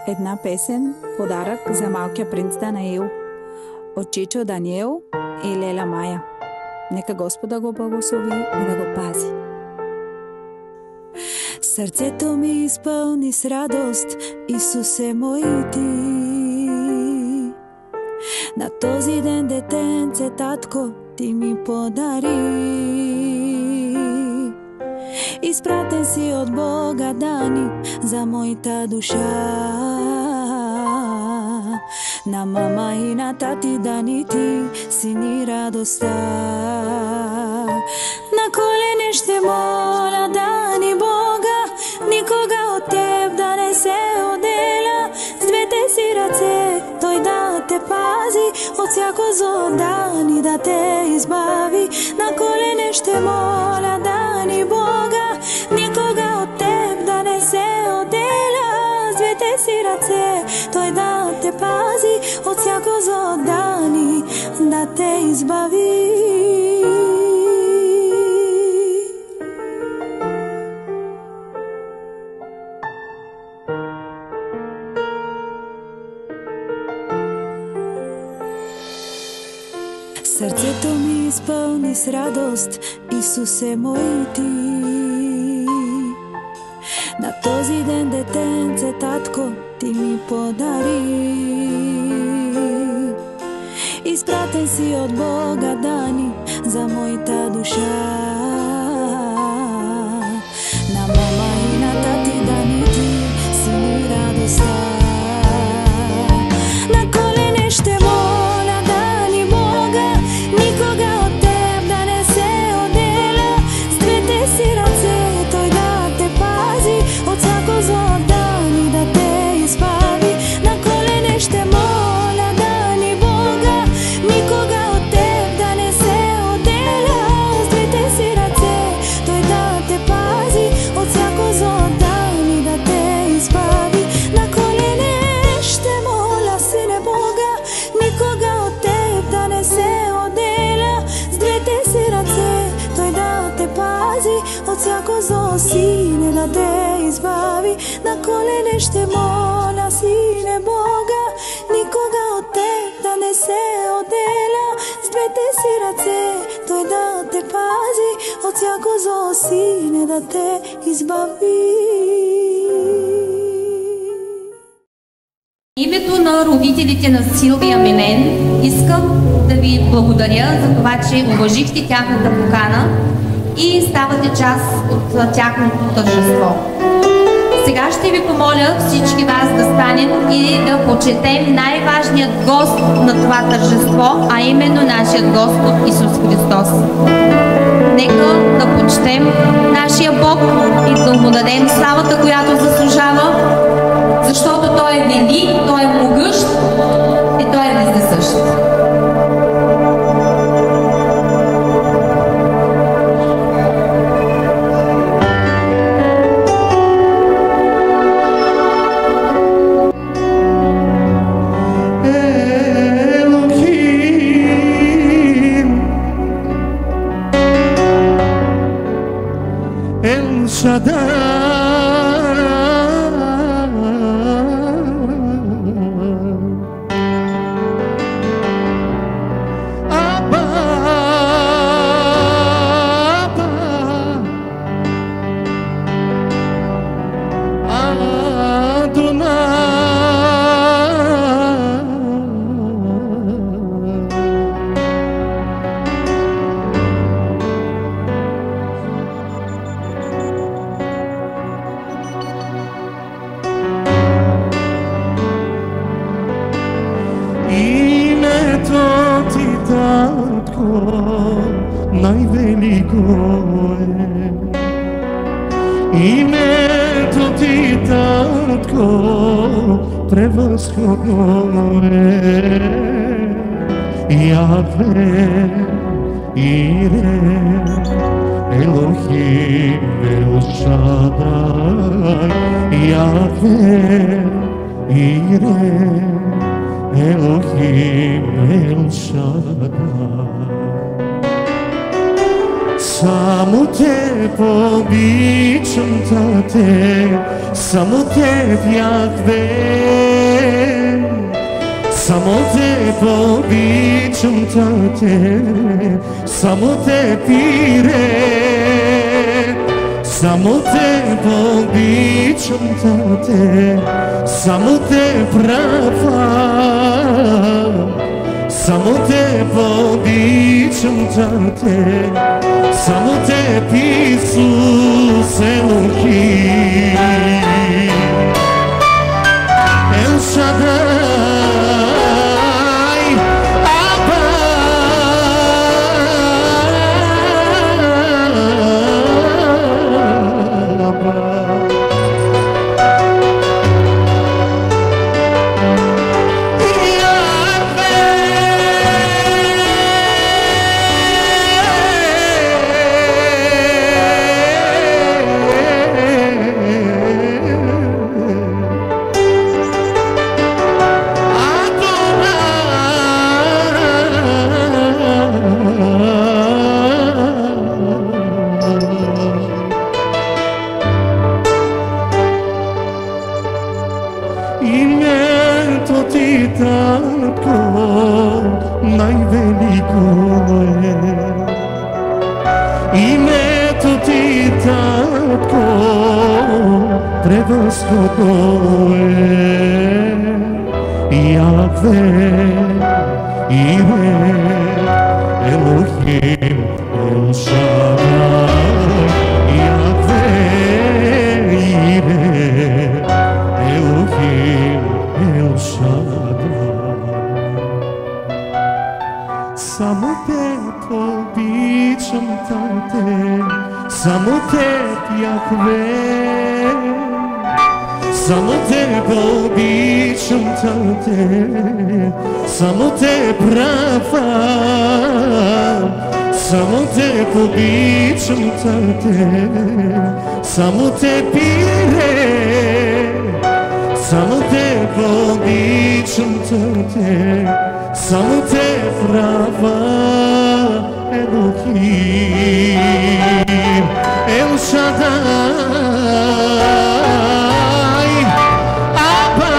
Една песен – подарък за малкия принц Данаил от Чичо Даниел и Леля Мая. Нека Господа го благослови и да го пази. Сърцето ми изпълни с радост, Исусе мой ти. На този ден, детенце, татко, ти ми подари. Изпратен си от Бога, Дани, за моята душа. На мама и на тати, Дани, ти си ни радостта. На колене ще моля, Дани, Бога, никога от теб да не се отделя. С двете си ръце той да те пази, от всяко зло, Дани, да те избави. На колене ще моля, Дани, Бога, никога от теб да не се отделя. С двете си ръце той да те пази, от всяко зло, Дани, да те избави. Сърцето ми изпълни с радост, Исусе мой ти. На този ден, детенце, татко, ти ми подари. Изпратен си от Бога, Дани, за моята душа. На мама и на тати, Дани, ти си ми радостта. На колене ще моля, Дани, Бога, никога от теб да не се отделя. С двете си ръце той да те пази, от всяко зло, Дани, да те избави. На колене ще моля, Дани, Бога, никога от теб да не се отделя. С двете си ръце той да те пази, от всяко зло, Дани, да те избави. На колене ще моля, Сине Бога, никога от теб да не се отделя. С двете си ръце той да те пази, от всяко зло, Сине, да те избави. На колене ще моля, Сине Бога, никога от теб да не се отделя. С двете си ръце той да те пази, от всяко зло, Сине, да те избави. Името на родителите на Силвия Милен искам да ви благодаря за това, че уважихте тяхната покана и ставате част от тяхното тържество. Сега ще ви помоля всички вас да станем и да почетем най-важният гост на това тържество, а именно нашият Господ Исус Христос. Нека да почетем нашия Бог и да му дадем славата, която заслужава, защото Той е велик, Той е могъщ и Той е вездесъщ. Най-велико е името ти, Татко, превъзходно е. Яве, Ире, Елохим, Ел-Шадай. Яве, Ире, Елохим, Ел-Шадай. Само те обичам, Тате, само Теб, Яхве, само Теб обичам, Тате, само Теб, Ире, само Теб обичам, Тате, само Теб, Рафа, само Теб обичам, Тате, само Теб, Исус Елохим, Ел Шадай, Аба, името Ти, Татко, най-велико е. Името Ти, Татко, превъзходно е. Яхве, Ире, Елохим, Ел Шадай, Яхве, Ире, Елохим, Ел Шадай. Само Теб обичам, Тате, само Теб, Яхве, само Теб обичам, Тате, само Теб, Рафа, само Теб обичам, Тате, само Теб, Ире, само Теб обичам, Тате, само Теб, Рафа, Елохим, Ел Шадай, Аба,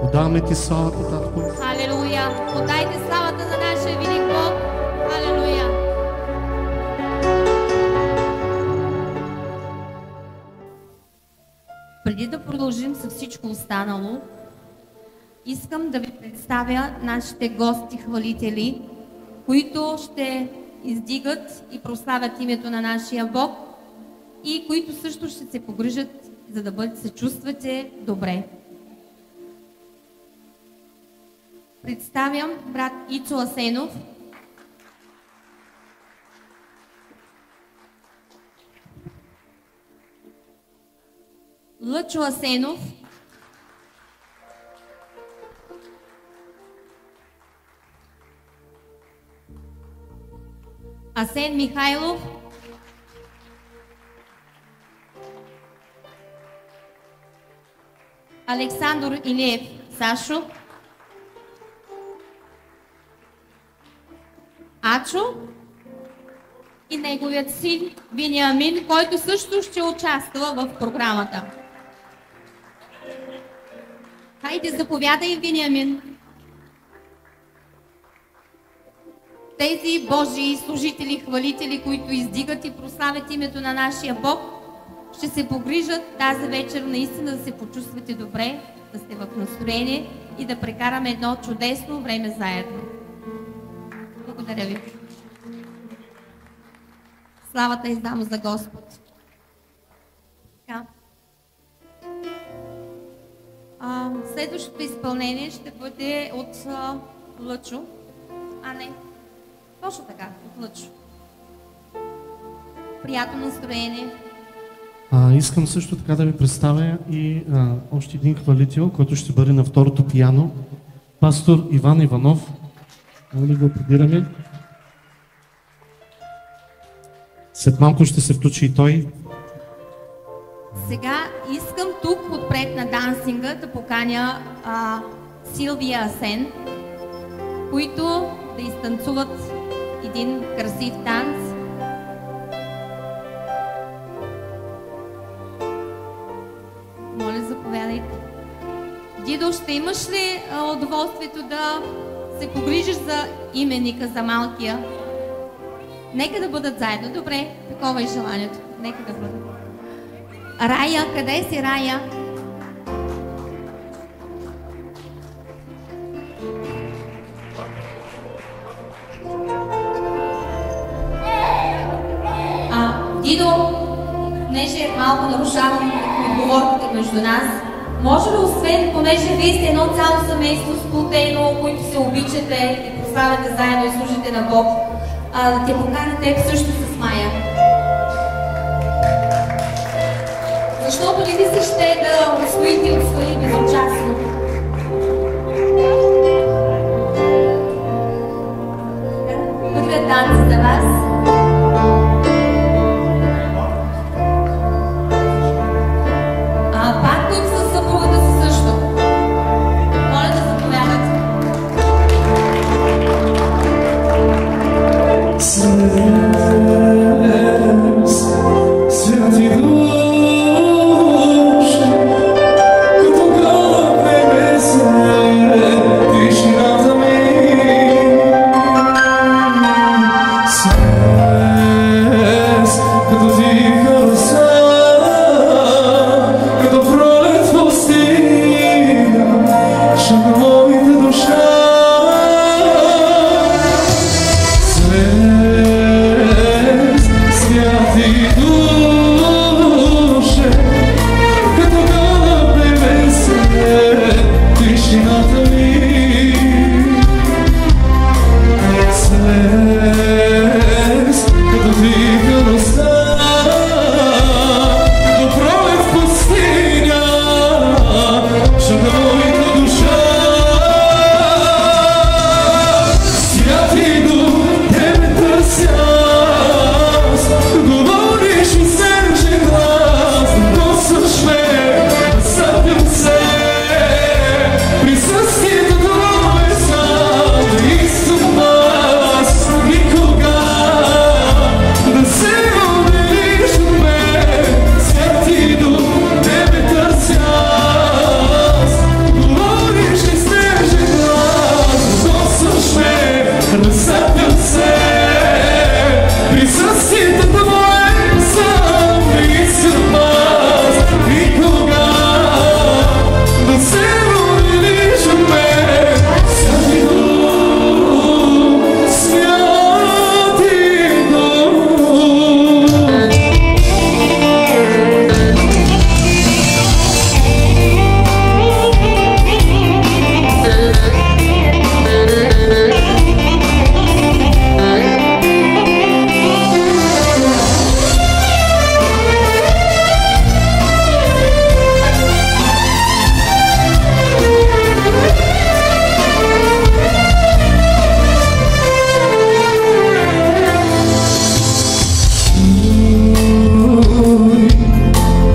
Отдаваме Ти славата, Татко. Халелуя! Отдайте славата на нашия велик Бог. Халелуя! Преди да продължим с всичко останало, искам да ви представя нашите гости-хвалители, които ще издигат и прославят името на нашия Бог и които също ще се погрижат, за да се чувствате добре. Представям брат Ицо Асенов, Лъчо Асенов, Асен Михайлов, Александър Илиев Сашо, Ачо и неговият син Вениамин, който също ще участва в програмата. Хайде, заповядай, Вениамин. Тези Божии служители, хвалители, които издигат и прославят името на нашия Бог, ще се погрижат тази вечер наистина да се почувствате добре, да сте в настроение и да прекараме едно чудесно време заедно. Благодаря ви. Славата издам за Господ. Така. Следващото изпълнение ще бъде от Лъчо. Не, точно така, от Лъчо. Приятно настроение. Искам също така да ви представя и още един хвалител, който ще бъде на второто пиано. Пастор Иван Иванов. Моля да го аплодираме. След малко ще се включи и той. Сега искам тук от проект на дансинга да поканя Силвия Асен, които да изтанцуват един красив танц. Моля, заповядайте. Дидо, ще имаш ли удоволствието да се погрижиш за именика, за малкия? Нека да бъдат заедно. Добре, такова е желанието. Нека да бъдат. Рая, къде си, Рая? Дидо, понеже малко нарушавам отговорките между нас, може ли освен, понеже вие сте едно цяло семейство сплотено, които се обичате и прославяте заедно и служите на Бог, да те поканя теб също с Майя? Защото ли ви се ще да усвоите от свои безучастно? Първият танц за вас. Пак тук със съпругата си също. Моля да заповядате. Святи души, като град небесен, тишината ми. Свес, като тиха роса, като пролет в пустиня, шепна моята душа. Святи душе, като гълъб небесен, тишината ми. Свес, като тиха роса, като пролет в пустиня, шепна моята душа. Святи дух, тебе търся, говориш ми сенжен глас, докосваш ме, разсъпям се. Присъствието твое е сам, да искам аз никога да се отделиш от мен. Святи дух, тебе търся аз, говориш ми сенжен глас, докосваш ме, разсъпям се. Присъствието твое е сам, да искам аз никога да се отделиш от мен. Святи дух, святи дух.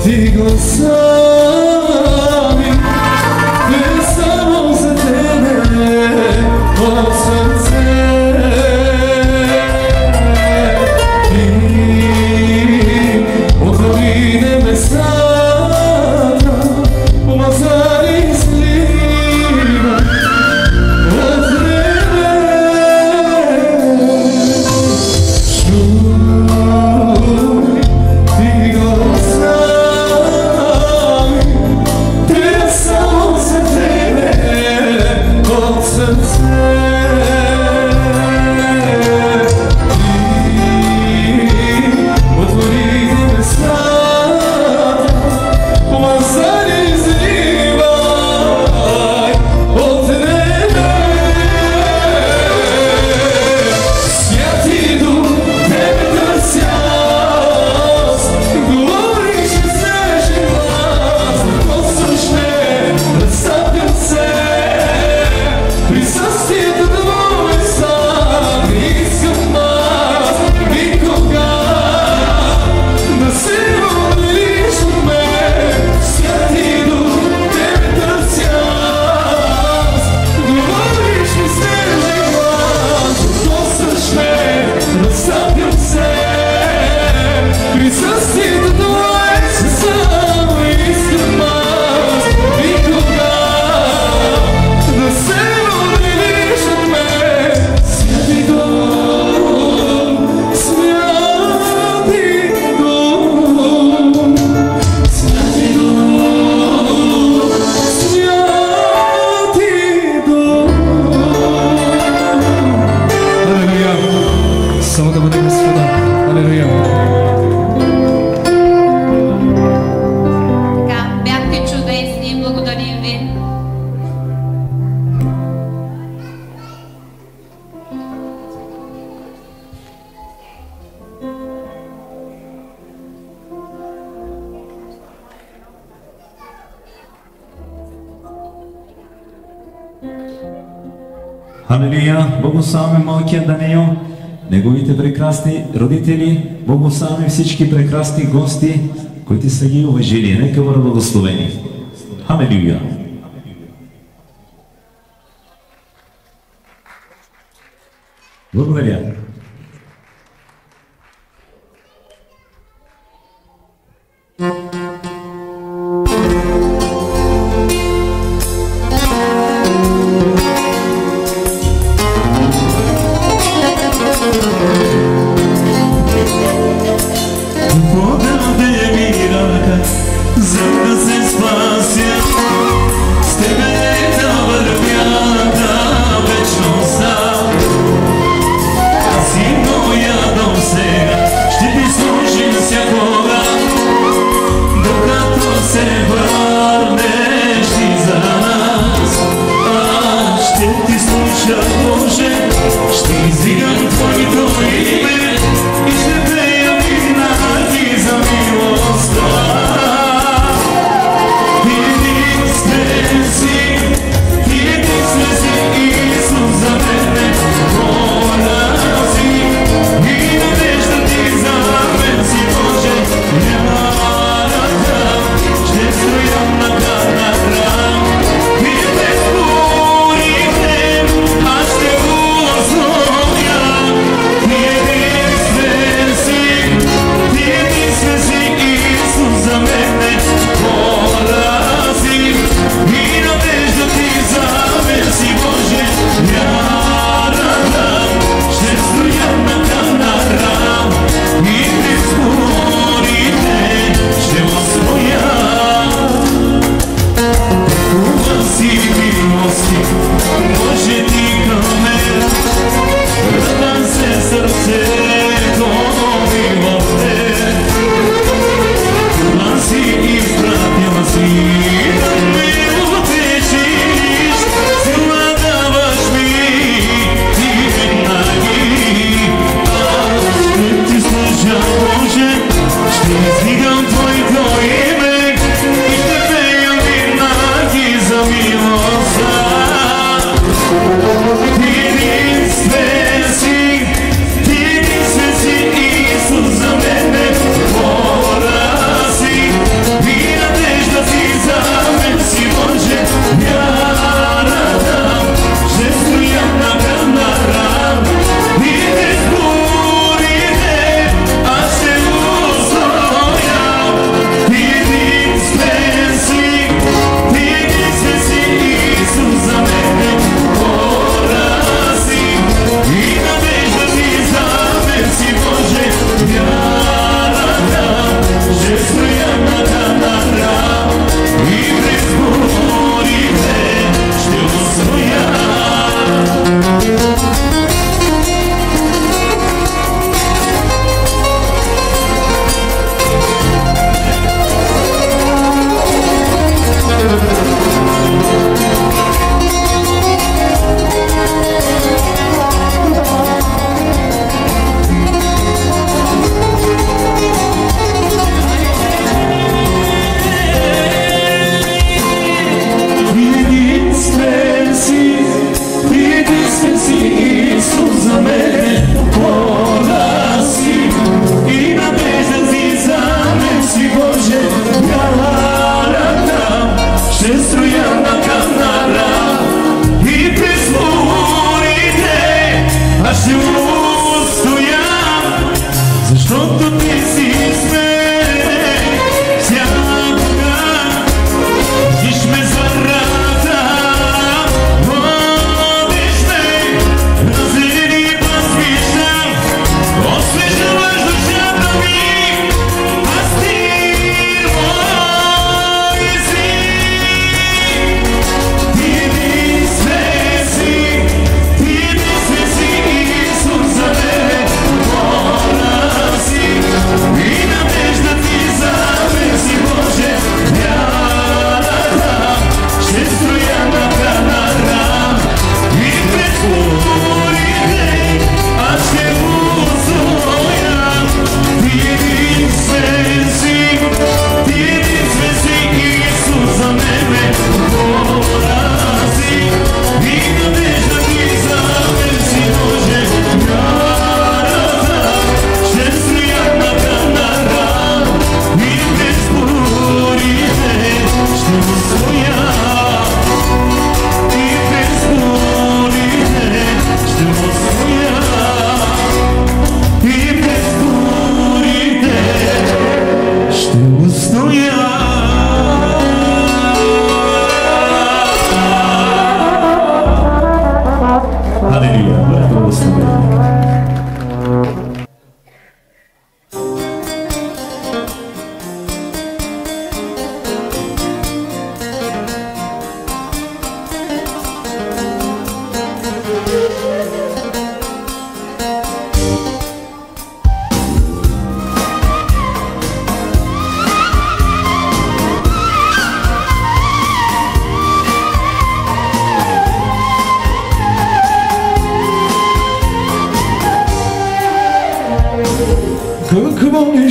Ти гласа ми, те само за тебе от сърце. Ти отвори небесата, помазани с лина от време. Чуй, ти гласа ми, те само за тебе от сърце. Ти отвори небесата, помазани с лина Халелуя! Благославяме малкия Даниил, неговите прекрасни родители, благославяме всички прекрасни гости, които са ги уважили. Нека бъдат благословени. Халелуя! Благодаря.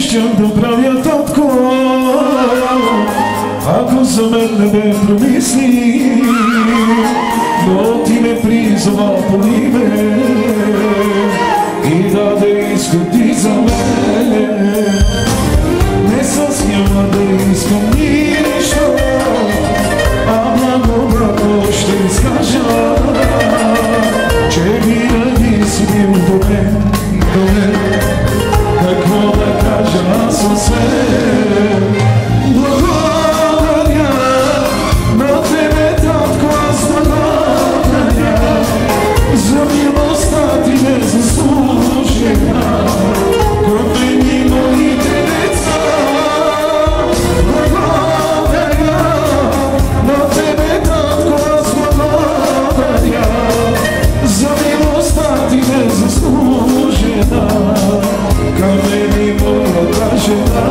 щях да правя, татко, ако за мен не бе промисли, но ти ме призова по име и даде изходи за мен. Не с няма да искам нищо, а благодатно ще изкажа, че винаги си бил до мен. Какво да кажа аз освен благодаря на тебе, татко, аз благодаря за милостта ти незаслужена към мен и моите деца. Благодаря на тебе, татко, аз благодаря за милостта ти незаслужена към мен и моята жена.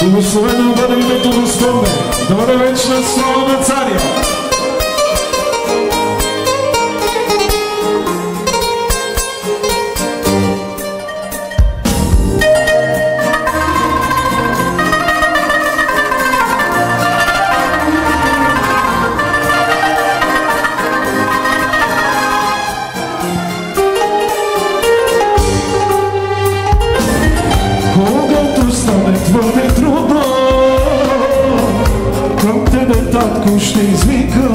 Благословено бъде името Господне, да бъде вечна слава на Царя. Ще извика,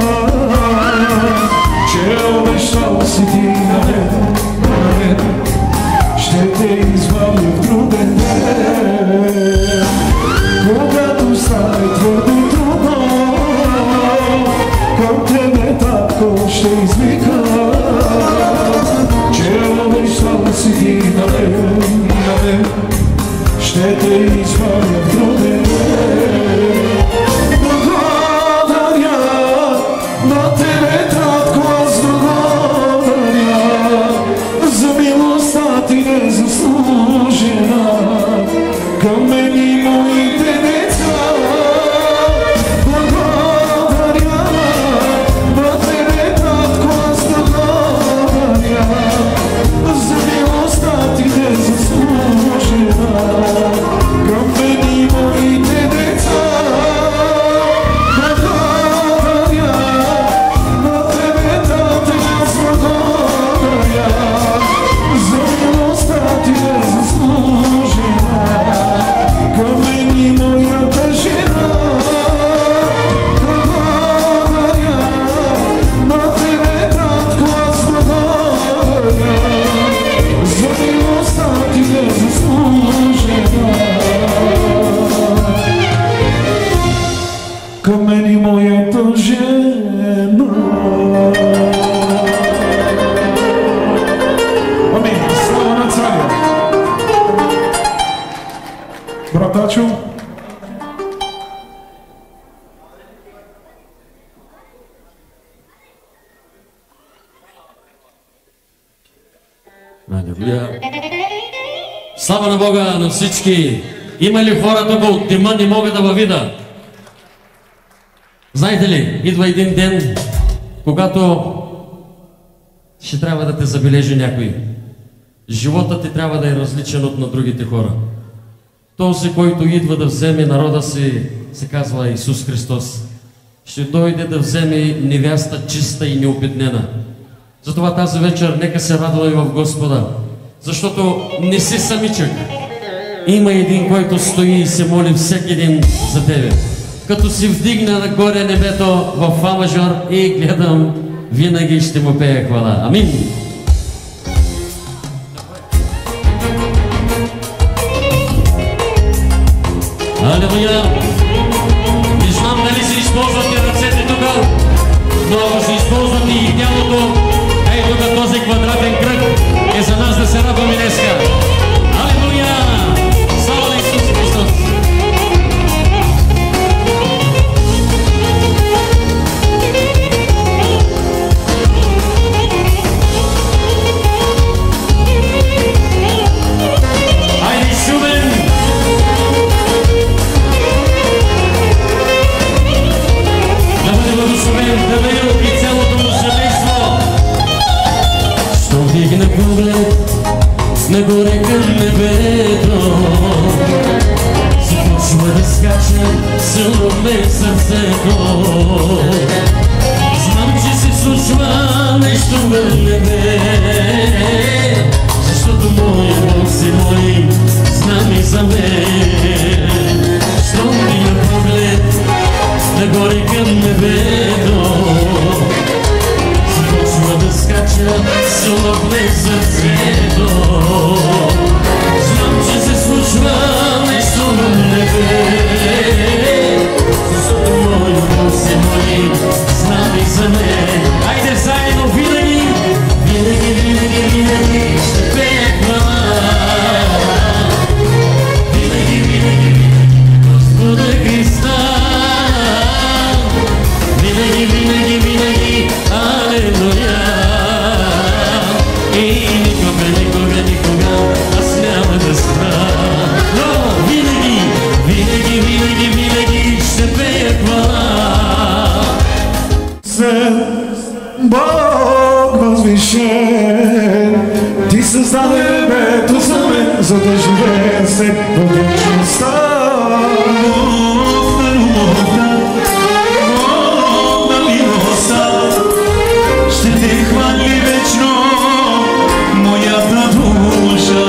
че обещал си ти на мен, ще те избавя в труден ден. Когато стане твърде трудно, към тебе, татко, ще извика, че обещал си ти на мен, ще те избавя в труден ден. На тебе, татко, аз благодаря за милостта ти незаслужена към мен и моите деца. Благодаря на тебе, татко, аз благодаря за милостта ти незаслужена към мен и моите деца. Към мен и моята жена. Амин. Слава на Царя. Братачо. Алелуя. Слава на Бога на всички. Има ли хора тук от дима не могат да въвида? Знаете ли, идва един ден, когато ще трябва да те забележи някой. Животът ти трябва да е различен от на другите хора. Този, който идва да вземе народа си, се казва Исус Христос. Ще дойде да вземе невяста чиста и неопитнена. Затова тази вечер нека се радваме в Господа, защото не си самичък. Има един, който стои и се моли всеки ден за тебе. Като си вдигна нагоре небето в фа мажор и гледам, винаги ще му пея хвала. Амин! Алелуя! Не знам дали се използвате ръцете тук, но ако се използвате и тялото, ей тук този квадратен кръг е за нас да се радваме днеска. Алелуя! Слава на Исус Христос! силно в сърцето. Знам, че се случва нещо в небе, защото мой Бог си мой, знам и за мен. Щом мия поглед нагоре към небето, започва да скача силно в сърцето. Знам, че се случва нещо в небе, защото мой Бог си мой, знам и за мен. Айде заедно винаги, винаги, винаги, винаги ще пея хвала. Винаги, винаги, винаги Господа Христа. Винаги, винаги, винаги, алелуя. И никога, никога, никога аз няма да спра. Но винаги, винаги, винаги, винаги ще пея хвала. Бог възвишен, ти създаде небето за мен, за да живея с теб във вечността. Бог на любовта, Бог на милостта, ще те хвали вечно моята душа.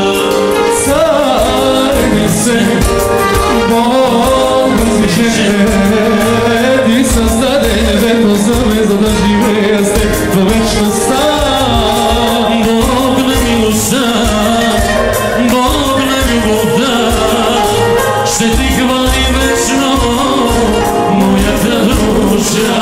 Цар небесен, Бог възвишен, ти създаде небето за мен, за да живея с теб във вечността. Бог на милостта, Бог на любовта, ще ти хвали вечно моята душа.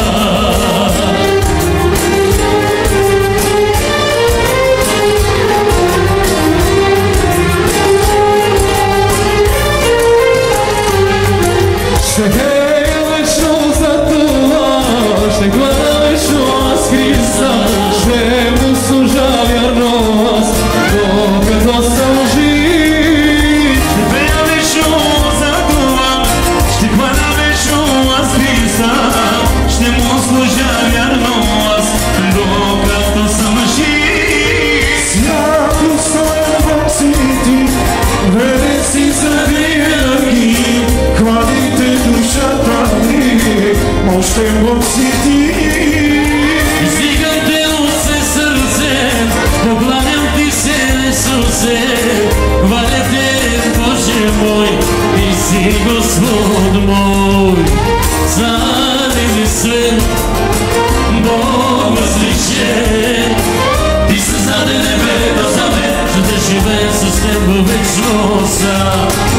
Ще пея вечно за това, ще гледам вечно аз Христа, ще му служа вярно аз, докато съм жив. Ще пея вечно за това, ще гледам вечно аз Христа, ще му служа вярно аз, докато съм жив. Свято славен Бог си ти, верен си завинаги, хвалите душата ми, мощен Бог си ти. Издигам те от все сърце, покланям ти се, Исусе, хваля те, Боже мой, ти си Господ мой. Цар небесен, Бог възвишен, ти създаде небето за мен, за да живея с теб във вечността.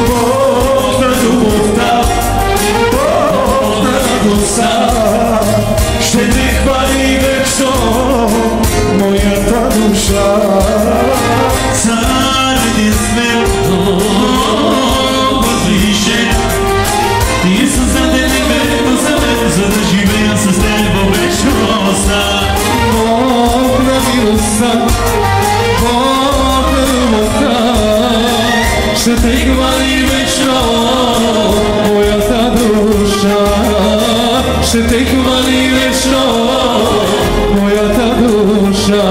Бог на любовта, Бог на радостта, ще те хвали вечно моята душа. Цар небесен, Бог възвишен, ти създаде небето за мен, за да живея с теб във вечността. Бог на милостта, Бог на любовта, ще те хвали вечно моята душа. Ще те хвали вечно моята душа.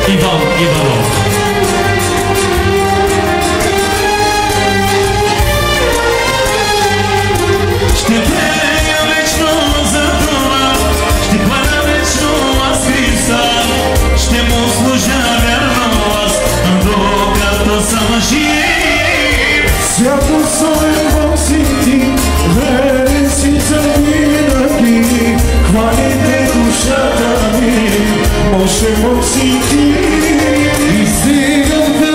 Иван Иванов. Ще пея вечно за това, ще хваля вечно аз Христа, ще му служа вярно аз, докато съм жив. Свято славен Бог си ти, верен си завинаги, хвалите душата ми, мощен Бог си ти. Издигам те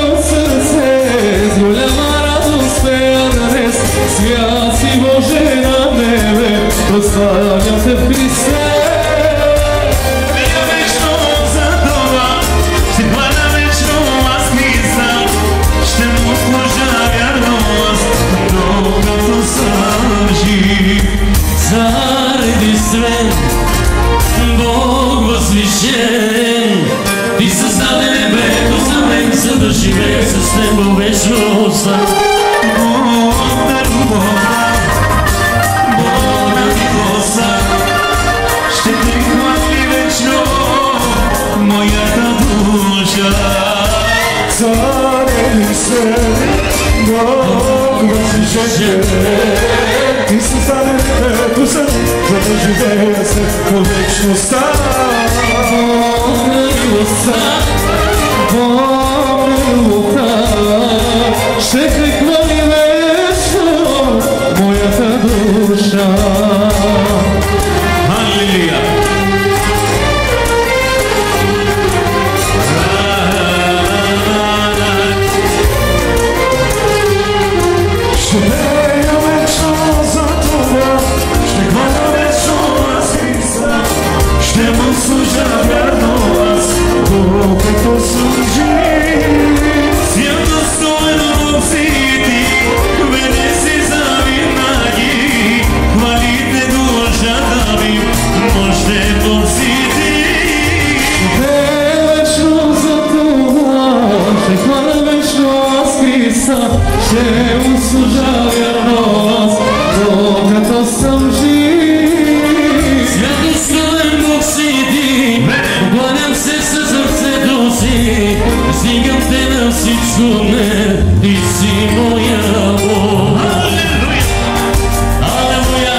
от сърце, с голяма радост пея днес, свят си Боже на небе, прославям те в Христе. Пея вечно за това, ще хваля вечно аз Христа, ще му служа вярно аз, докато съм жив. Цар единствен, Бог възвишен, ти създаде небето за мен, за да живея с него вечността. Бог на любовта, Бог на милостта, Бог възжеле и създаде теб за да живея се по вечността. Бог на милостта, Бог на любовта, ще те хвали вечно моята душа. Халелуя! Ще пея вечно за това, ще хваля вечно аз Христа, ще му служа вярно аз, докато съм жив. Святостойно Бог си ти, веде си завинаги, хвалите душата ми, мощен Бог си ти. Ще пея вечно за това, ще хваля вечно аз Христа, ще му служа вярно аз, докато съм жив. Святостойен Бог си ти, покланям се със сърцето си, стигам те на всичко не, ти си моя Бог. Алелуя! Алелуя!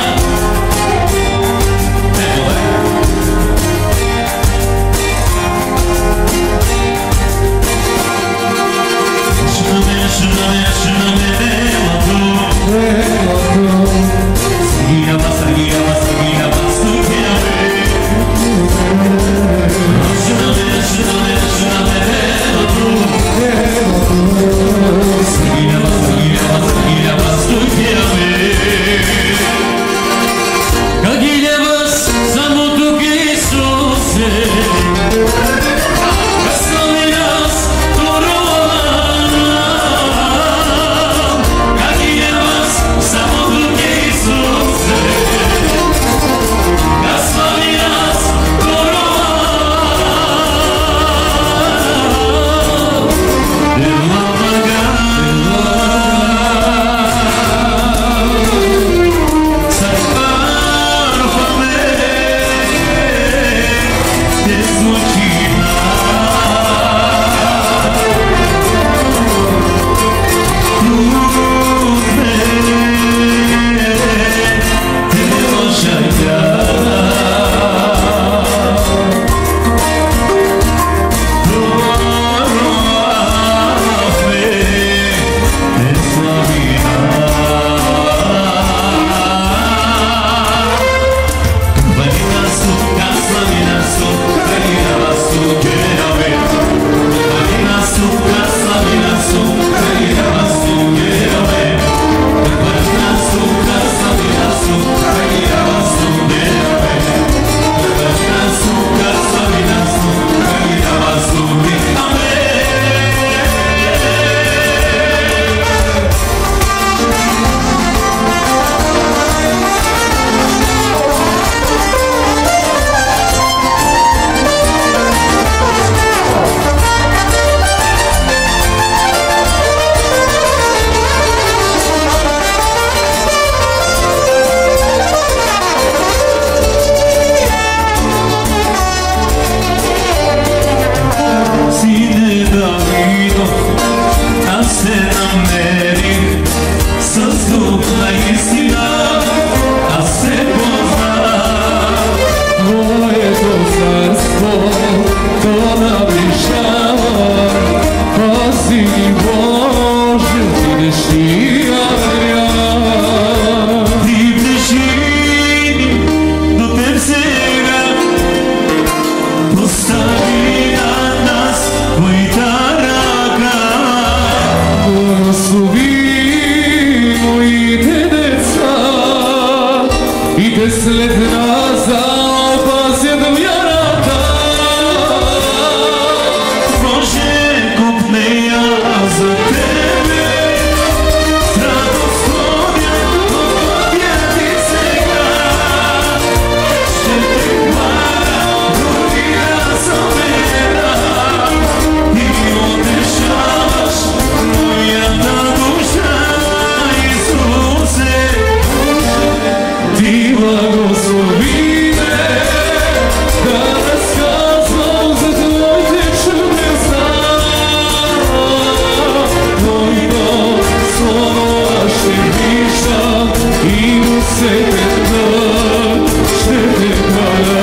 Благослови ще виждам и усетен дъх ще те хваля.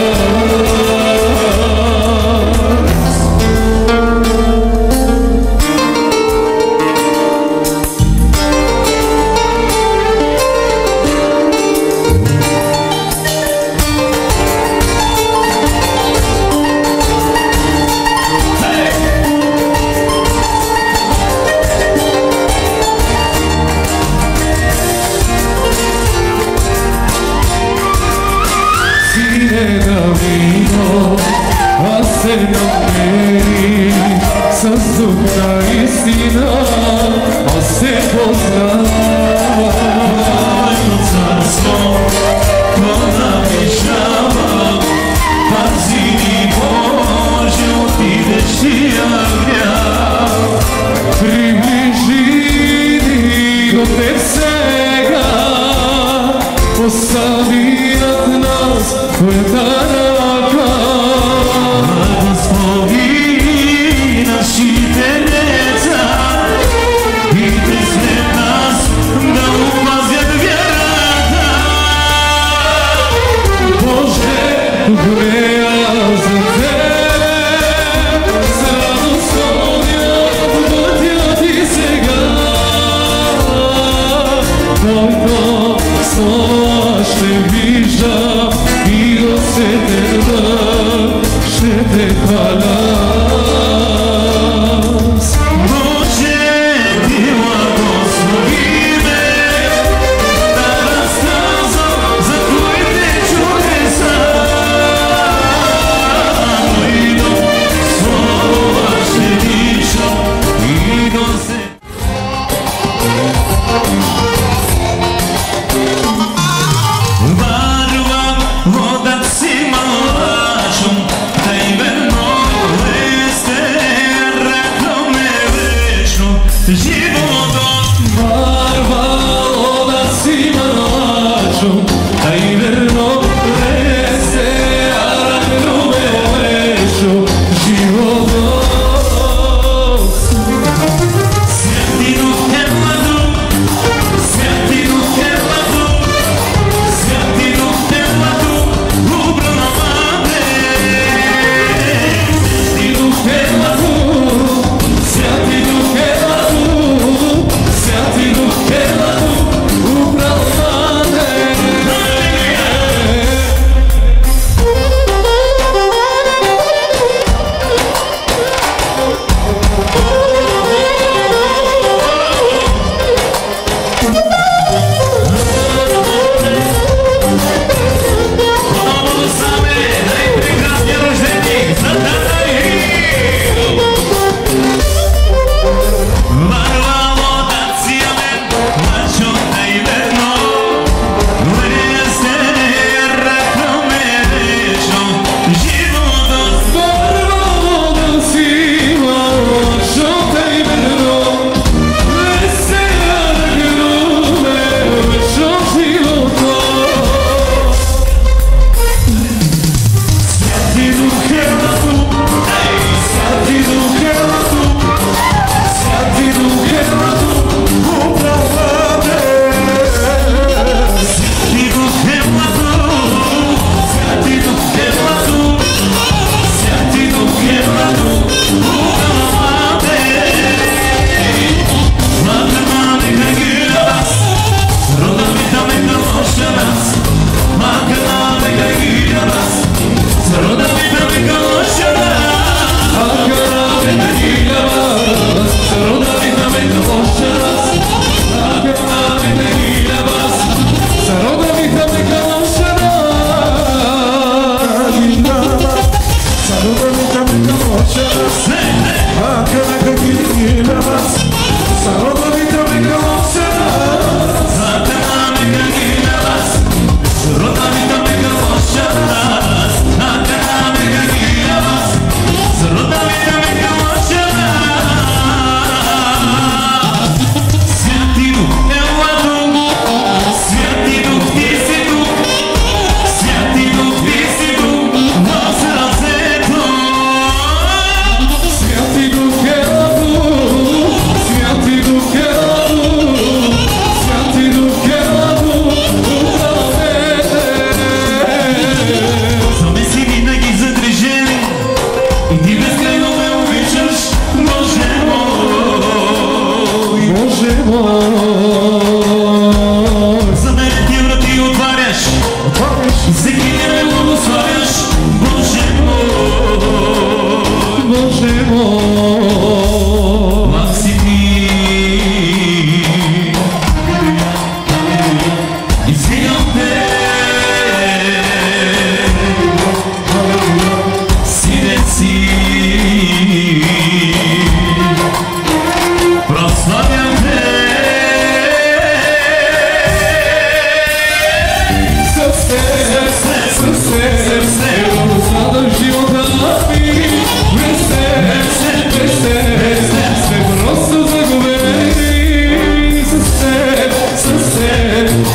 Аз се намери с духа истина, аз се познавам. Твоето царство, то наближава, пази ни Боже от идещия грях. Приближи ни до Теб сега, постави над нас Твоята ръка. Благослови нашите деца и призне нас да опазят вярата. Боже, горя за Теб, с радост ходя в пътя Ти сега. Твоето слово ще виждам и усетен дъх ще те хваля. Боже, Ти благослови ме да разказвам за Твоите чудеса. Твоето слово ще виждам и до се.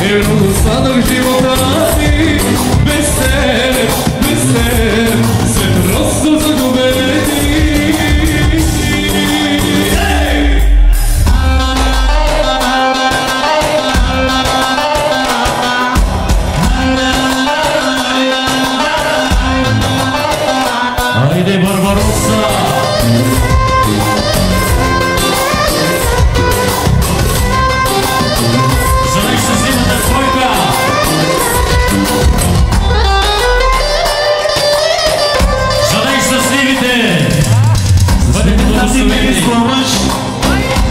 много сладък живота ми. Без теб, сме просто загубени. Айде, Барбароса! Желай щастливата двойка! Желай щастливите! Бъдете благословени!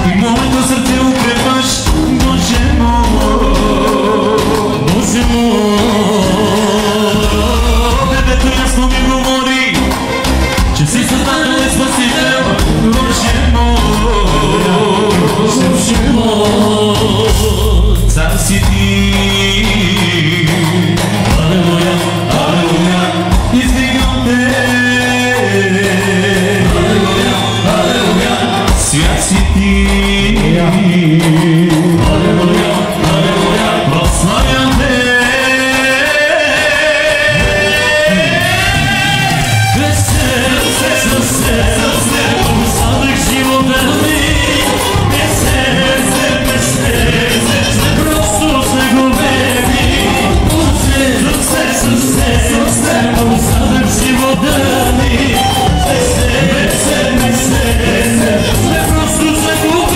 И моето сърце укрепваш, Боже мой. Боже мой! Небето ясно ми говори, че си създател и спасител, Боже мой. Боже мой! Цар си ти. Алелуя! Алелуя, издигам те. Алелуя! Алелуя! Свят си ти. Алелуя! Алелуя! Прославям те. Без сърце, сладък живота ми. Без сърце, просто загубени. Сладък живота ми. Без сърце, просто загубени.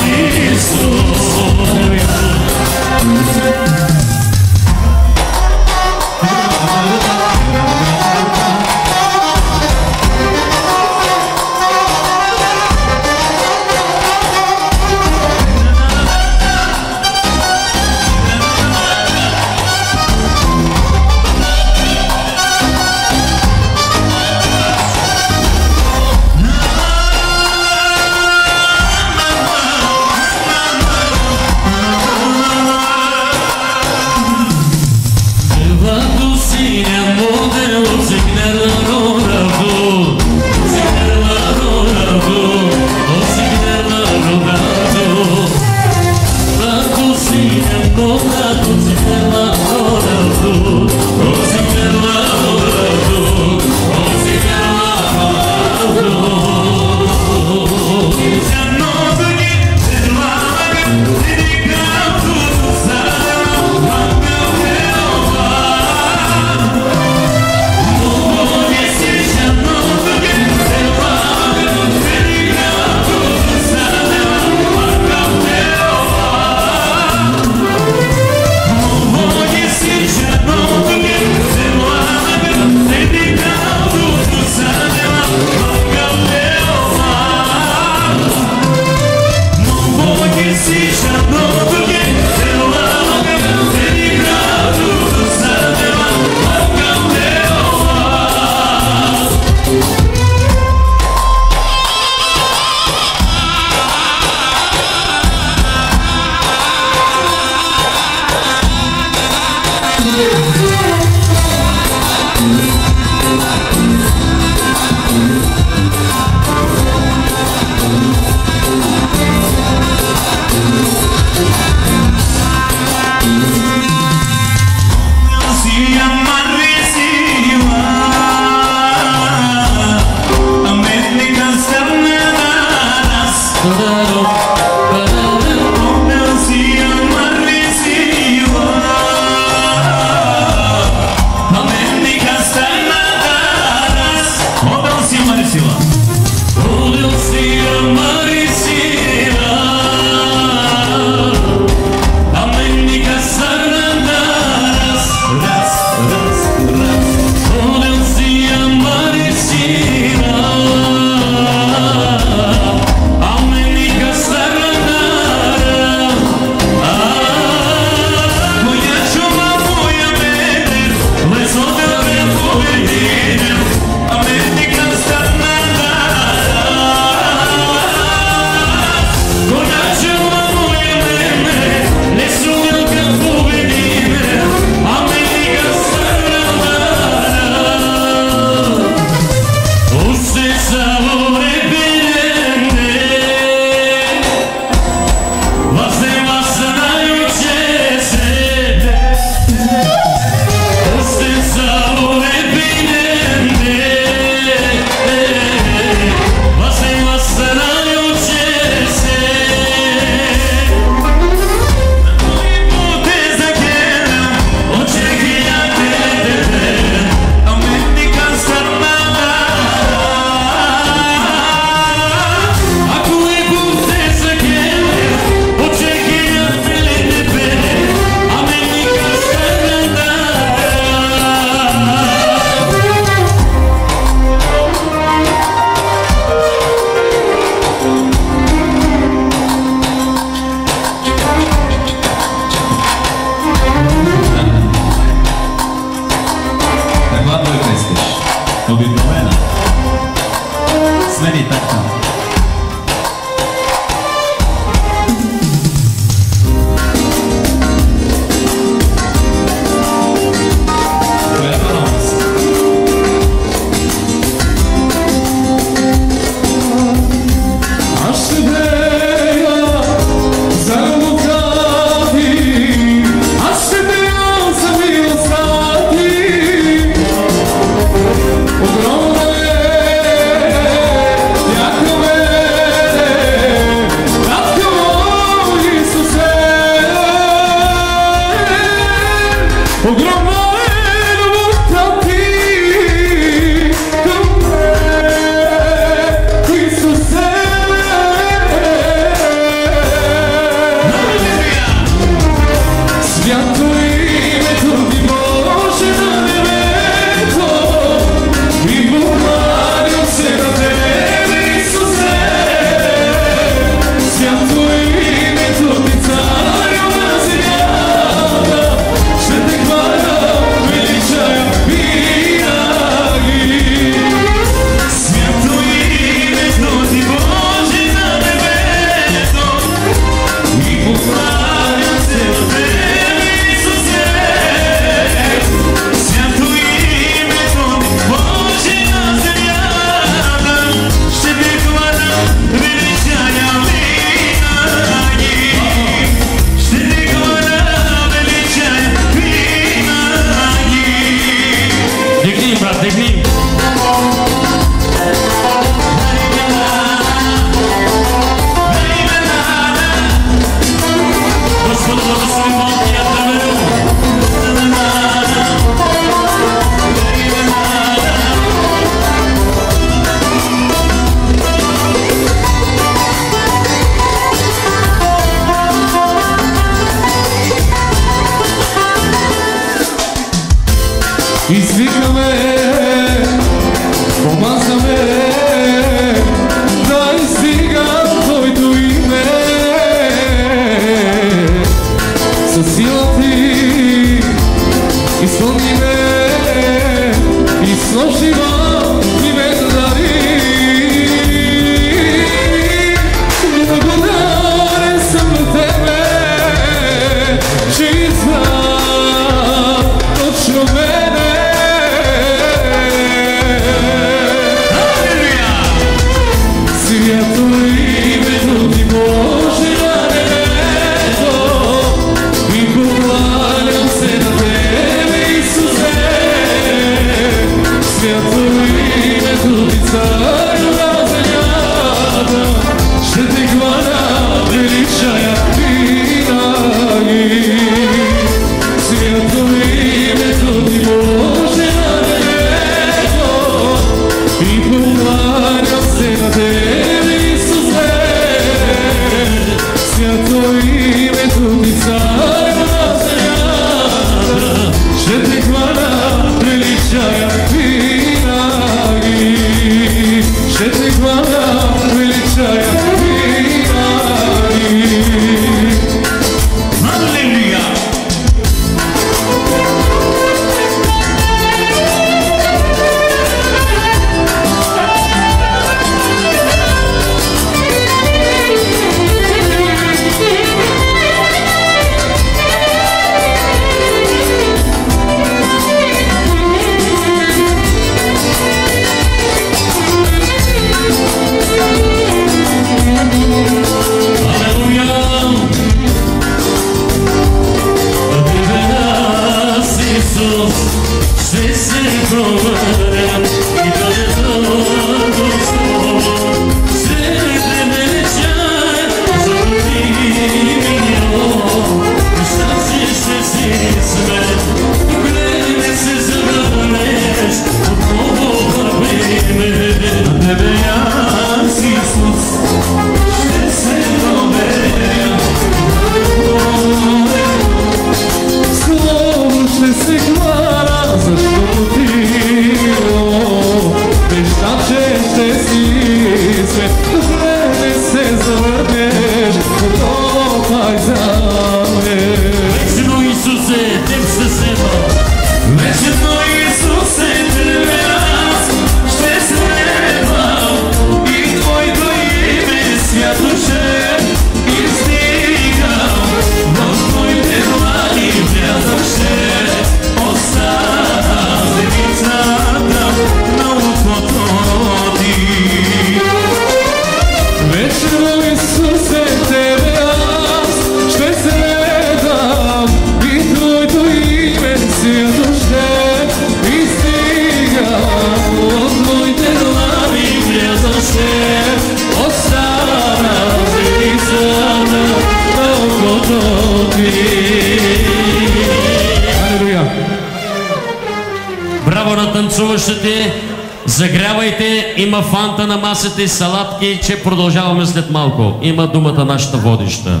Загрявайте, има фанта на масата и салатки, че продължаваме след малко. Има думата нашата водеща.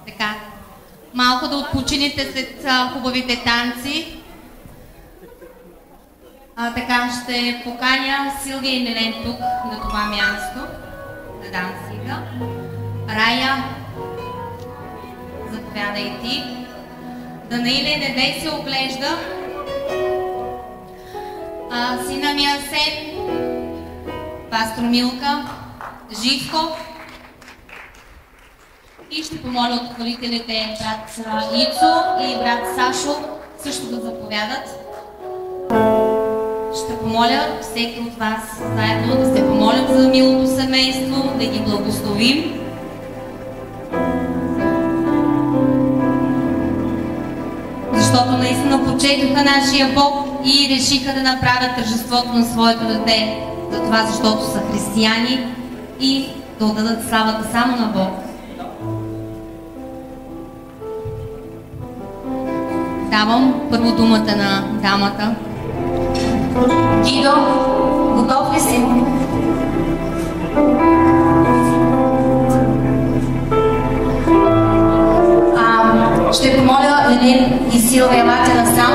Така, малко да отпочинете след хубавите танци. Така, ще поканя Силвия и Милен тук, на това място, да дансига. Рая, заповядай ти. Данаиле, не дай се оглежда. Сина ми Асен, пастор Милка, Живко и ще помоля от хвалителите брат Ицо и брат Сашо също да заповядат. Ще помоля всеки от вас заедно да се помолят за милото семейство, да ги благословим. Защото наистина почетоха нашия Бог и решиха да направят тържеството на своето дете, за това, защото са християни и да отдадат славата само на Бог. Давам първо думата на дамата. Гидо, готов ли си? Ще помоля Ленин и Силвия елате насам,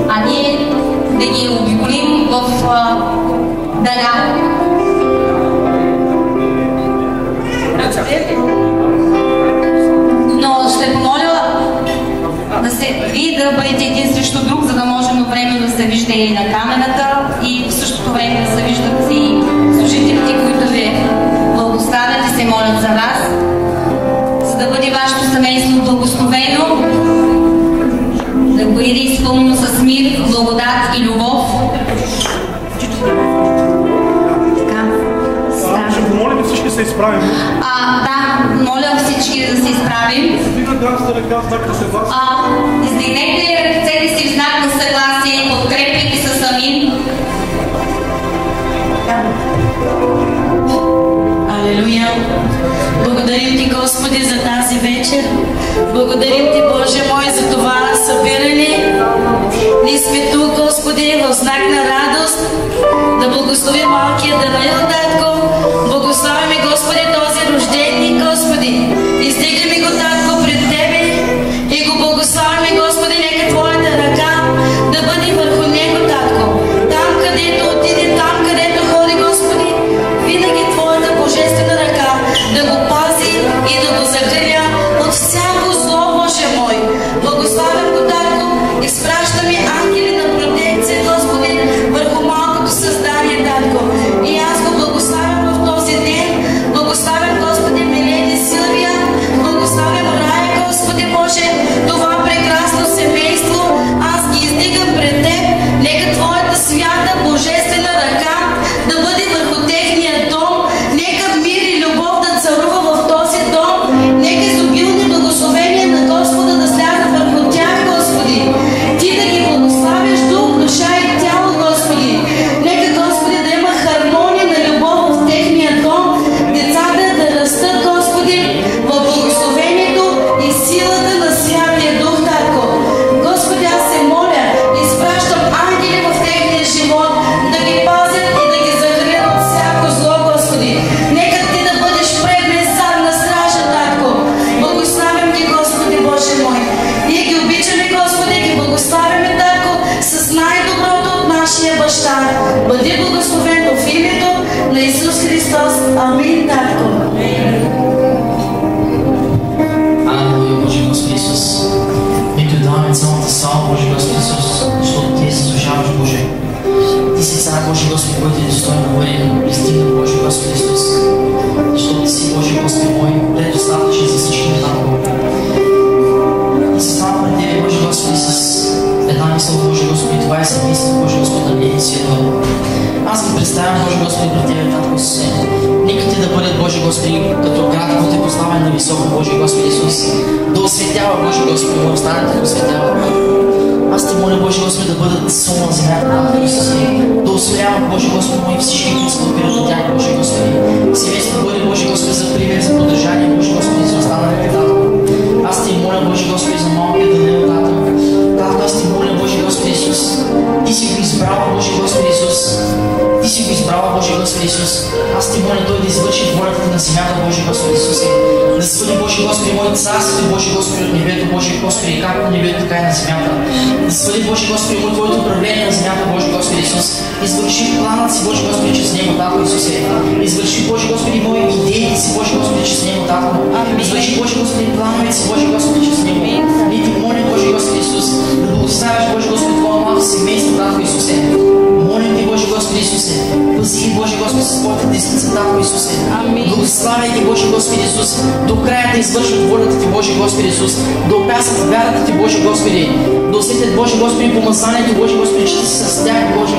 а ние да ги обиколим в Даля. Но ще помоля вие да бъдете един срещу друг, за да може едновременно да се вижда и на камерата и в същото време да се виждат и служителите, които ви благославят и се молят за вас, за да бъде вашето семейство благословено, да бъде изпълнено с мир, благодат и любов. Ще помолим всички се изправим. Да, моля всички да се изправим. Издигнете ръцете си в знак на съгласие, подкрепяйте с амин. Благодарим Ти, Господи, за тази вечер. Благодарим Ти, Боже мой, за това събиране. Ние сме тук, Господи, в знак на радост. Да благословим малкия Данаил, Татко. Благославяме, Господи, този рожденник, Господи. Издигаме го, Татко, пред Тебе и го благославяме, Господи, нека Твоята ръка да бъде върху него, Татко. Там, където отиде, там, където ходи, Господи, винаги Твоята божествена ръка да го пази и да го закриля от всяко зло, Боже мой. Благославям го, Татко, изпращаме ангели на протекция, Господи, върху малкото създание, Татко. И аз го благославям в този ден. Благославям, Господи, Милени, Силвия. Благославям Рая, Господи Боже, това прекрасно семейство. Аз ги издигам пред Теб. Нека Твоята свята божествена ръка да бъде върху техния дом. Нека мир и любов да царува в този дом. Нека изобилни благословения на Господа да слязат върху тях, Господи. Ти да ги благославяш дух, душа и тяло, Господи. Нека, Господи, да има хармония на любов в техния дом. Децата да растат, Господи, в благословението и силата на Святия Дух, Татко. Господи, аз се моля, изпращам ангели в техния живот да ги пазят и да ги закрият от всяко зло, Господи. Нека Ти да бъдеш предмен сад на стража, Татко. Благославям Ги, Господи Боже мой. Ние ги обичаме, Господи, ги благославяме, Татко, с най-доброто от нашия баща. Бъди благословен в името на Исус Христос. Амин, Татко. Алелуя, Боже Господи Исус. Ние Ти даваме цялата слава, Боже Господи Исус, защото Ти заслужаваш, Боже. Ти си цар, Боже Господи, който е достоен да бъде пристигнат, Боже Господи Исус. Защото Ти си, Боже Господи мой, предостатъчен за всички Татко. И се става пред Тебе, Боже Господи, с една мисъл, Боже Господи, това е семейство, Боже Господи, на Милени, Силва. Аз ги представям, Боже Господи, пред Тебе, Татко Исус. Нека Ти да бъдат, Боже Господи, като град, който е поставен на високо, Боже Господи Исус. Да осветява, Боже Господи, да останете да осветява. Аз Те моля, Боже Господи, да бъдат сол на земята, Татко Исус. Да освоява, Боже Господи, мои всички, които се опират от тях, Боже Господи. Семейство бъде, Боже Господи, за пример, за поддържание, Боже Господи, за останалите, Татко. Аз Те моля, Боже Господи, за малкия Даниил, Татко. Татко, аз Те моля, Боже Господи Исус. Ти си го избрал, Боже Господи Исус. Ти си го избрал, Боже Господи Исус. Аз Те моля Той да извърши волята Ти на земята, Боже Господи Исусе. Да свали, Боже Господи, Мое царство, Боже Господи, от небето, Боже Господи, както на небето, така и на земята. Да свали, Боже Господи, Мое Твоето управление на земята, Боже Господи Исус. Извърши планът си, Боже Господи, чрез Него, Татко Исусе. Извърши, Боже Господи, Мои идеите си, Боже Господи, чрез Него, Татко. Извърши, Боже Господи, плановете си, Боже Господи, чрез Него. Ние Ти молим, Боже Господи Исус, да благославяш, Боже Господи, Твоя малко семейство, Татко Исусе. Молим Ти, Боже Господи Исусе, пази ги, Боже Господи, с Твоята десница, Татко Исусе. Благославяй ги, Боже Господи Исус, до края да извършват волята Ти, Боже Господи Исус, да опясат вярата Ти, Боже Господи, да усетят, Боже Господи, помазанието, Боже Господи, че Ти си с тях, Боже.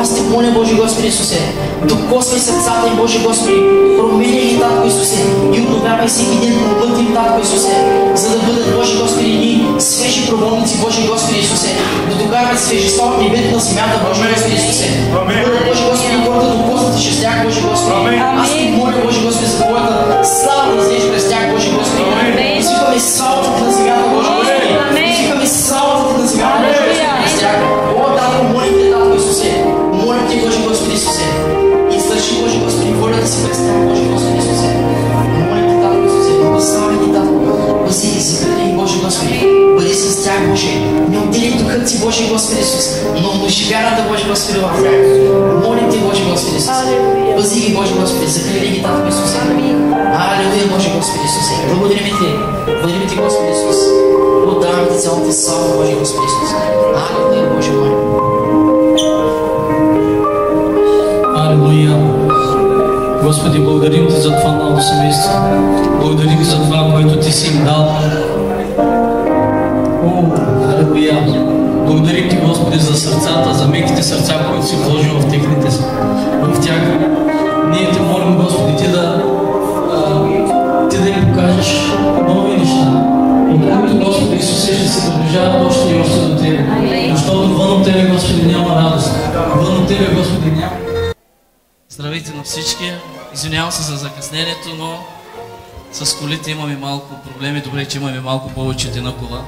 Аз Те моля, Боже Господи Исусе, докосвай сърцата им, Боже Господи, променяй ги, Татко Исусе, и обновявай всеки ден по път им, Татко Исусе, за да бъдат, Боже Господи, ни свежи проводници, Боже Господи Исусе, да докарват свежеста от небето на земята, Боже Господи Исусе, да бъдат, Боже Господи, хората докоснати чрез тях, Боже Господи. Аз Ти моля, Боже Господи, за Твоята слава да излезеш през тях, Боже Господи. Извикаме славата Ти на земята, Боже Господи. Извикаме славата Ти на земята, Боже Господи, през тях. О, Татко, молим Те, Татко Исусе. Молим Ти, Боже Господи Исусе. Извърши, Боже Господи, волята си през тях, Боже Господи Исусе. Молим Те, Татко Исусе. Благослави ги, Татко. Пази ги, съхрани ги, Боже Господи. Бъди с тях, Боже. Не отдели духът Си, Боже Господи Исус, но умножи вярата, Боже Господи, в тях. Молим Ти, Боже Господи Исус. Пази ги, Боже Господи, закрили ги, Татко Исусе. Алелуя, Боже Господи Исусе. Благодарим Ти. Благодарим Ти, Господи Исус. Отдавам Ти цялата слава, Боже Господи Исус. Алелуя, Боже мой. Алелуя. Господи, благодарим Ти за това ново семейство. Благодарим Ти за това, което Ти си им дал. Алелуя. Благодарим Ти, Господи, за сърцата, за меките сърца, които си вложил в техните в тях. Ние Те молим, Господи, Ти да им покажеш нови неща, от които, Господи Исусе, ще се доближават още и още до Тебе. Защото вън от Тебе, Господи, няма радост. Вън от Тебе, Господи, няма. Здравейте на всички! Извинявам се за закъснението, но С колите имаме малко проблеми, добре, че имаме малко повече от една кола.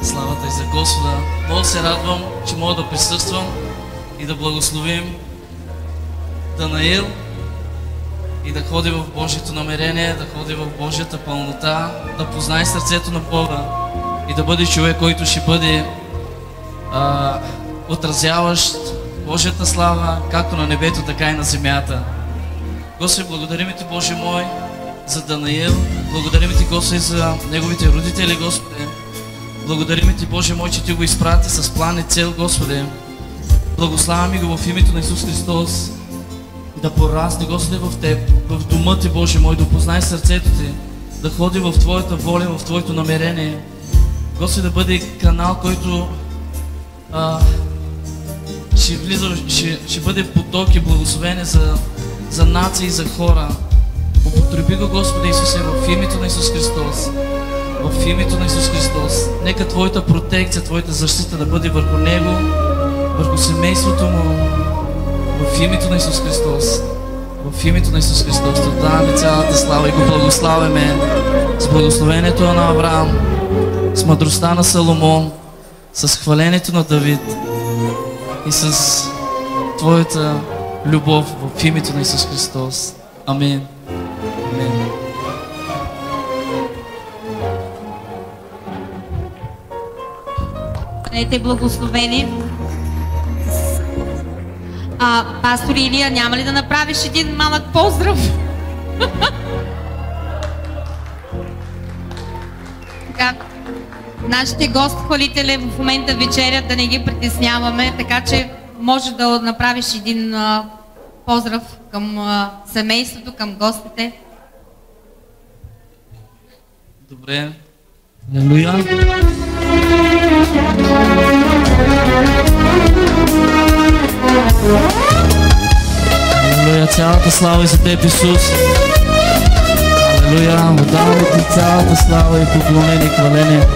Славата и за Господа. Много се радвам, че мога да присъствам и да благословим Данаил и да ходи в Божието намерение, да ходи в Божията пълнота, да познае сърцето на Бога и да бъде човек, който ще бъде отразяващ Божията слава, както на небето, така и на земята. Господи, благодарим Ти, Боже мой, за Данаил. Благодарим Ти, Господи, за неговите родители, Господи. Благодарим Ти, Боже мой, че Ти го изпрати с план и цел, Господи. Благославяме го в името на Исус Христос. Да порасне, Господи, в Теб, в дома Ти, Боже мой, да познай сърцето Ти, да ходи в Твоята воля, в Твоето намерение. Господи, да бъде канал, който ще влиза, ще бъде поток и благословение за нации и за хора. Употреби го, Господи Исусе, в името на Исус Христос. В името на Исус Христос. Нека Твоята протекция, Твоята защита да бъде върху него, върху семейството му. В името на Исус Христос. В името на Исус Христос. Даваме цялата слава и го благославяме с благословението на Авраам, с мъдростта на Соломон, с хвалението на Давид и с Твоята любов в името на Исус Христос. Амин. Амин. Бъдете благословени. Пастор Илия, няма ли да направиш един малък поздрав? Така, нашите гост-хвалители в момента вечерят, да не ги притесняваме, така че може да направиш един поздрав към семейството, към гостите. Добре. Алелуя. Алелуя, цялата слава и за Теб, Исус. Алелуя, отдаваме Ти цялата слава и поклонение и хваление.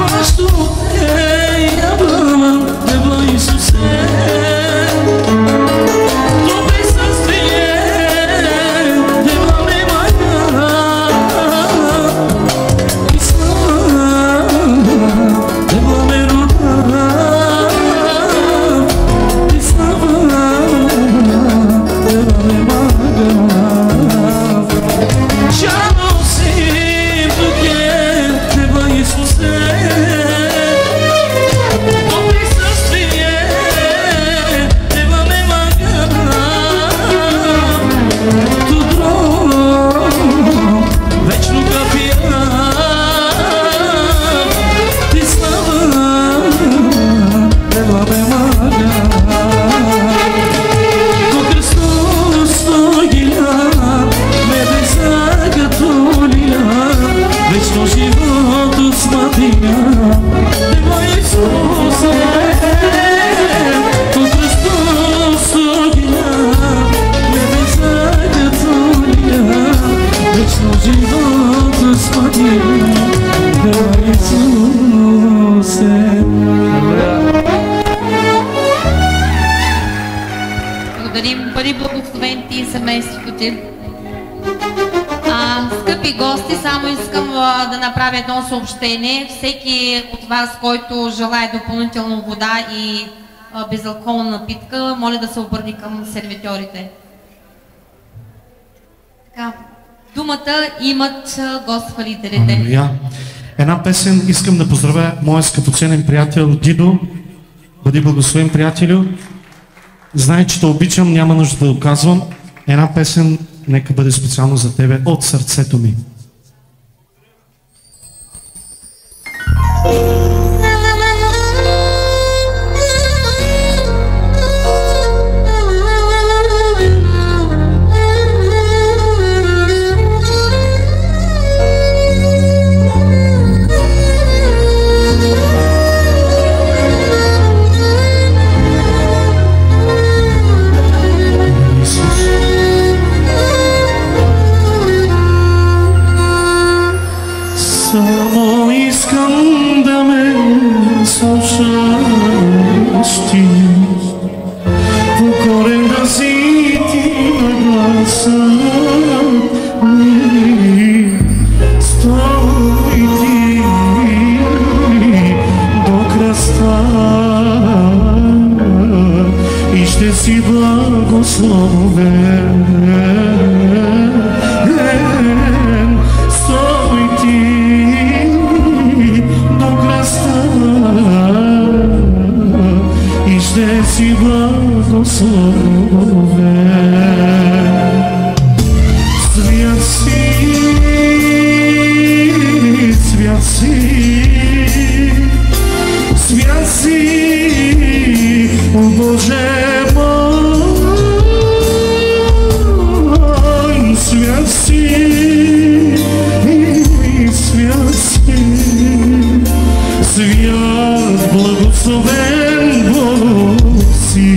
Pastor, ei, Abraham, te voi susține. сърце. Благодарим, бъди благословен ти и семейството ти. Скъпи гости, само искам да направя едно съобщение. Всеки от вас, който желае допълнително вода и безалкохолна напитка, моля да се обърне към сервитьорите. Така, думата имат гост-хвалителите. Една песен искам да поздравя моя скъпоценен приятел Дидо. Бъди благословен, приятелю. Знай, че те обичам, няма нужда да доказвам. Една песен нека бъде специално за тебе от сърцето ми. Само искам да ме слушаш ти, покорен да си ти на гласа ми. Стой ти до кръста и ще си благословен. Стой ти и ще си благословен. Свят си, свят си, свят си, о Боже мой, свят си, свят си, свят благословен Бог си.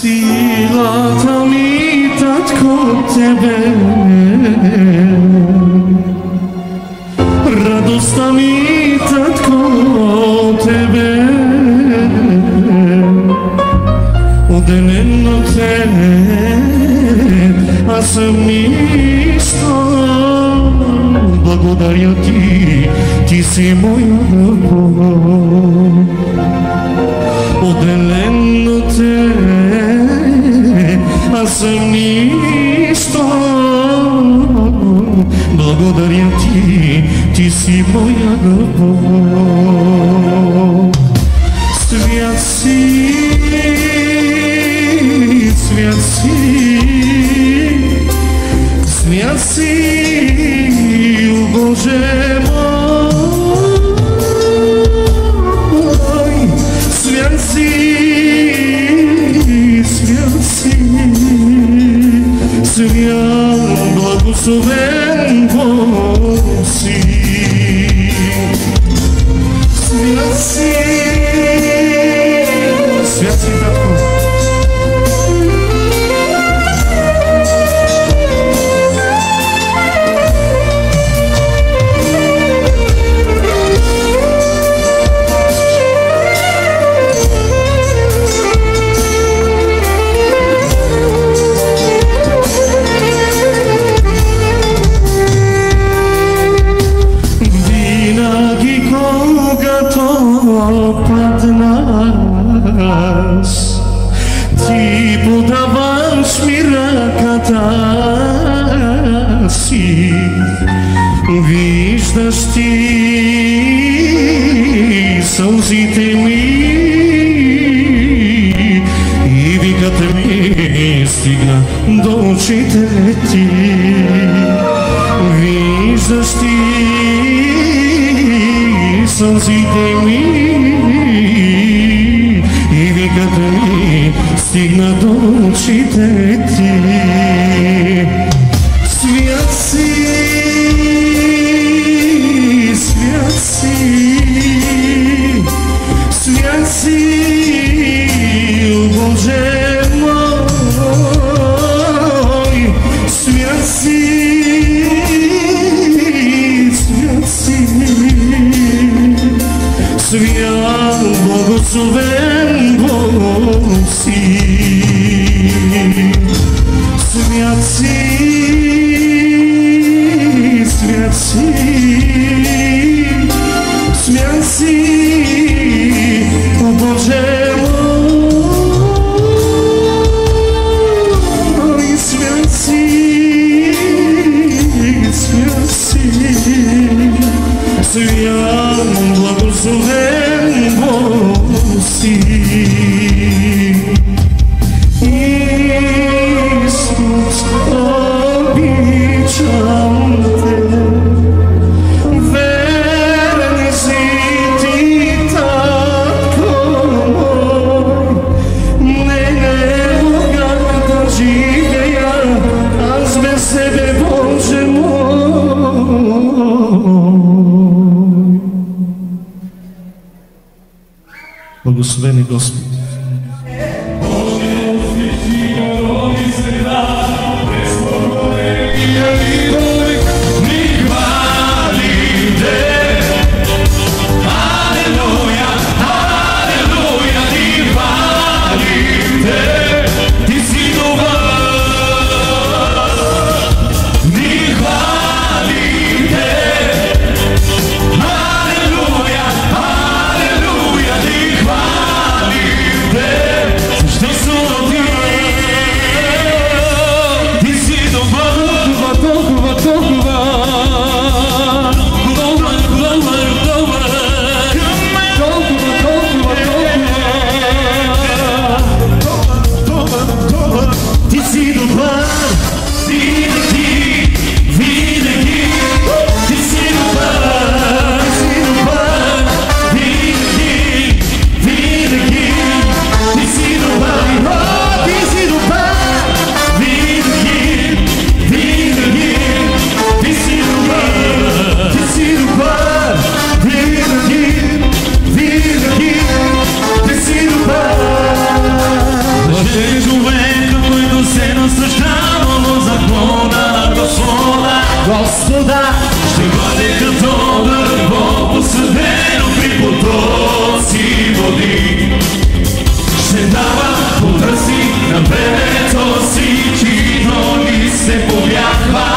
Силата ми, татко, тебе, радостта ми, татко, тебе, отделен от теб, аз съм нищо. Благодаря ти, ти си моя любов, отделен от теб, аз съм нищо. Благодаря ти, ти си моя любов. Свят си, свят си, свят си, о Боже мой, свят си, свят си, свят благословен Бог си. Свят си, свят си, татко. Ти подаваш ми ръката си, виждаш ти сълзите ми и викът ми стигна до очите ти. Виждаш ти сълзите ми и викът стигна до очите ти. Свят си, свят си, свят си, Боже мой, свят си, свят си, свят, благословен Бог си, свят си, свят си, свят си, о Боже мой, свят си, свят си, свят, благословен Бог си. Исус, обичам те, верен си ти, татко мой, не мога да живея аз без тебе, Боже мой. Благословени Господи. Господа, ще бъде като дърво, посадено при потоци води. Ще дава плода си на времето си, чиито ни се повярва.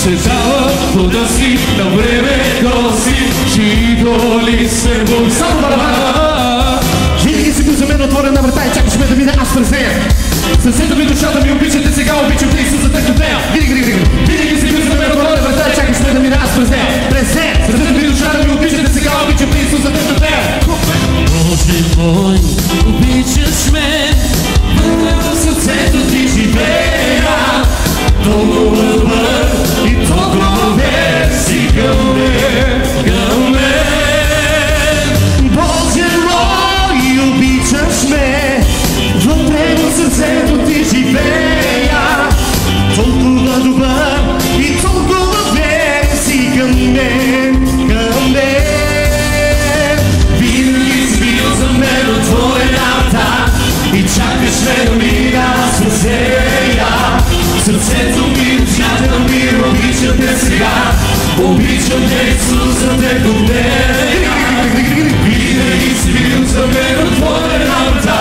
Ще дава плода си на времето си, чиито ли се повярва. Винаги си бил за мен отворена врата и чакаш ме да мине аз през нея. Сърцето ми, душата ми обичате сега, обичам те Исуса те от нея. Винаги си бил за мен отворена врата и чакаш ме да мине аз през нея. Сърцето ми, душата ми обичате сега, обичам те Исуса те от нея. Боже мой, обичаш ме, в сърцето ти живея. Толкова добър и толкова верси към мен, към мен. Боже мой, обичаш ме, вътре в сърцето ти живея. Толкова добър и толкова верси към мен, към мен. Винаги си бил за мен отворената и чакаш ме да мина аз през нея. Сърцето ми, душата ми, обичам те сега, обичам те Исуса те до нея. Винаги си бил за мен отворената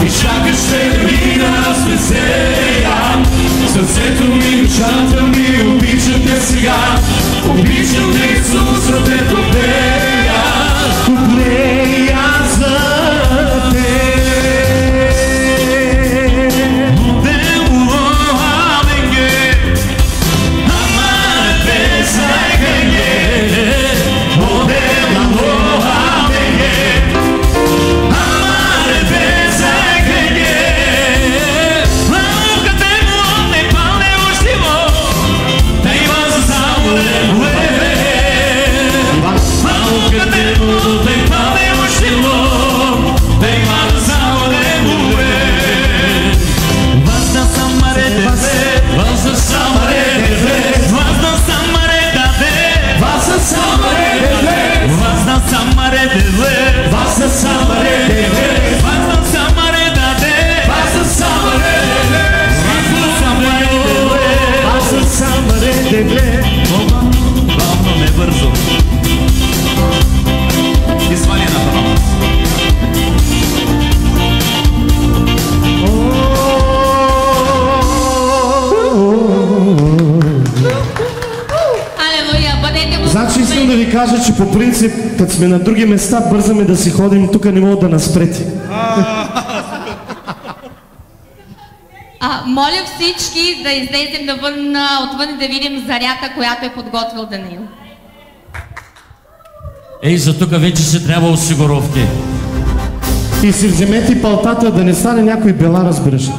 и чакаш ме да мина аз през нея. Сърцето ми, душата ми, обичам те сега, обичам те Исуса те до нея. От нея за те. Hey! кажа, че по принцип, като сме на други места, бързаме да си ходим, тук не могат да нас спрети. Моля всички да излезем отвън и да видим зарята, която е подготвил Даниил. Ей, за тук вече ще трябва осигуровки. И си вземете палтата, да не стане някой бела, разбираш.